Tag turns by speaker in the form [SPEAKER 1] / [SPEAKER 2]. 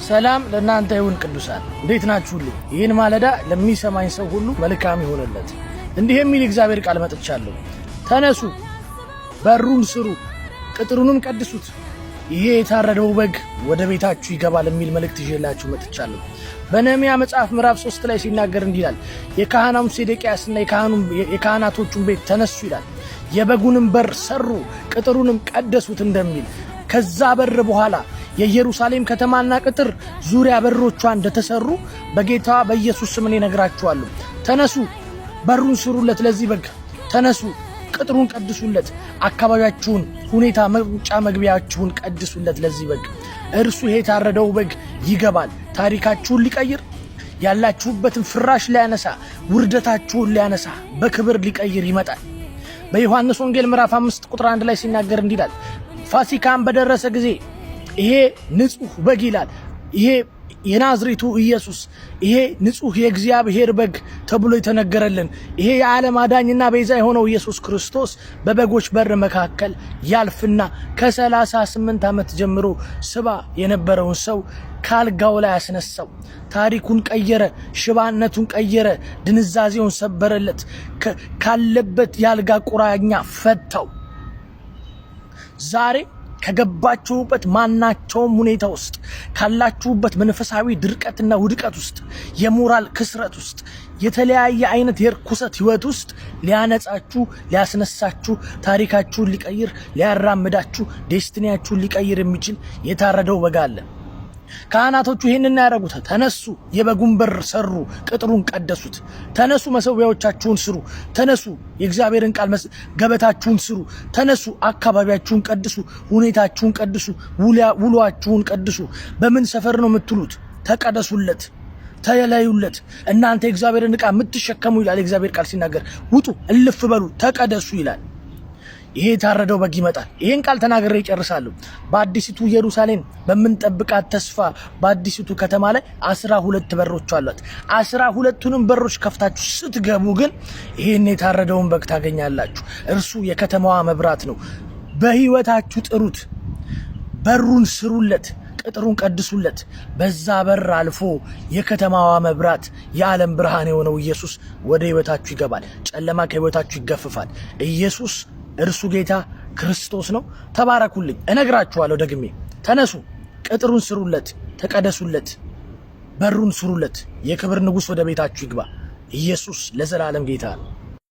[SPEAKER 1] ሰላም ለእናንተ ይሁን ቅዱሳን፣ እንዴት ናችሁልኝ? ይህን ማለዳ ለሚሰማኝ ሰው ሁሉ መልካም ይሆንለት። እንዲህ የሚል እግዚአብሔር ቃል መጥቻለሁ። ተነሱ፣ በሩን ስሩ፣ ቅጥሩንም ቀድሱት፣ ይሄ የታረደው በግ ወደ ቤታችሁ ይገባል የሚል መልእክት ይዤላችሁ መጥቻለሁ። በነህምያ መጽሐፍ ምዕራፍ 3 ላይ ሲናገር እንዲህ ይላል፣ የካህናቱ ሴዴቅያስና የካህናቶቹን ቤት ተነሱ ይላል፣ የበጉንም በር ሰሩ፣ ቅጥሩንም ቀደሱት እንደሚል ከዛ በር በኋላ የኢየሩሳሌም ከተማና ቅጥር ዙሪያ በሮቿ እንደተሰሩ በጌታ በኢየሱስ ስም እነግራችኋለሁ። ተነሱ፣ በሩን ስሩለት ለዚህ በግ። ተነሱ፣ ቅጥሩን ቀድሱለት። አካባቢያችሁን፣ ሁኔታ፣ መውጫ መግቢያችሁን ቀድሱለት ለዚህ በግ። እርሱ ይሄ የታረደው በግ ይገባል፣ ታሪካችሁን ሊቀይር፣ ያላችሁበትን ፍራሽ ሊያነሳ፣ ውርደታችሁን ሊያነሳ፣ በክብር ሊቀይር ይመጣል። በዮሐንስ ወንጌል ምዕራፍ 5 ቁጥር 1 ላይ ሲናገር እንዲህ ይላል፣ ፋሲካም በደረሰ ጊዜ ይሄ ንጹህ በግ ይላል፣ ይሄ የናዝሬቱ ኢየሱስ፣ ይሄ ንጹህ የእግዚአብሔር በግ ተብሎ የተነገረልን ይሄ የዓለም አዳኝና ቤዛ የሆነው ኢየሱስ ክርስቶስ በበጎች በር መካከል ያልፍና ከ38 ዓመት ጀምሮ ስባ የነበረውን ሰው ካልጋው ላይ አስነሳው። ታሪኩን ቀየረ፣ ሽባነቱን ቀየረ፣ ድንዛዜውን ሰበረለት፣ ካለበት ያልጋ ቁራኛ ፈታው። ዛሬ ከገባችሁበት ማናቸውም ሁኔታ ውስጥ ካላችሁበት መንፈሳዊ ድርቀትና ውድቀት ውስጥ የሞራል ክስረት ውስጥ የተለያየ አይነት የርኩሰት ህይወት ውስጥ ሊያነጻችሁ ሊያስነሳችሁ ታሪካችሁን ሊቀይር ሊያራምዳችሁ ዴስቲኒያችሁን ሊቀይር የሚችል የታረደው በግ አለ። ካህናቶቹ ይሄንን ያደረጉት ተነሱ፣ የበጉን በር ሰሩ፣ ቅጥሩን ቀደሱት። ተነሱ፣ መሰዊያዎቻችሁን ስሩ። ተነሱ፣ የእግዚአብሔርን ቃል ገበታችሁን ስሩ። ተነሱ፣ አካባቢያችሁን ቀድሱ፣ ሁኔታችሁን ቀድሱ፣ ውሏችሁን ቀድሱ። በምን ሰፈር ነው የምትሉት? ተቀደሱለት፣ ተለዩለት። እናንተ የእግዚአብሔርን ዕቃ የምትሸከሙ ይላል የእግዚአብሔር ቃል ሲናገር፣ ውጡ፣ እልፍ በሉ፣ ተቀደሱ ይላል። ይሄ የታረደው በግ ይመጣል። ይሄን ቃል ተናግሬ ይጨርሳለሁ። በአዲሲቱ ኢየሩሳሌም በምንጠብቃት ተስፋ በአዲሲቱ ከተማ ላይ 12 በሮች አሏት። 12ቱንም በሮች ከፍታችሁ ስትገቡ ግን ይሄን የታረደውን በግ ታገኛላችሁ። እርሱ የከተማዋ መብራት ነው። በህይወታችሁ ጥሩት፣ በሩን ስሩለት፣ ቅጥሩን ቀድሱለት። በዛ በር አልፎ የከተማዋ መብራት የዓለም ብርሃን የሆነው ኢየሱስ ወደ ህይወታችሁ ይገባል። ጨለማ ከህይወታችሁ ይገፍፋል። ኢየሱስ እርሱ ጌታ ክርስቶስ ነው። ተባረኩልኝ። እነግራችኋለሁ ደግሜ፣ ተነሱ፣ ቅጥሩን ስሩለት፣ ተቀደሱለት፣ በሩን ስሩለት። የክብር ንጉሥ ወደ ቤታችሁ ይግባ። ኢየሱስ ለዘላለም ጌታ ነው።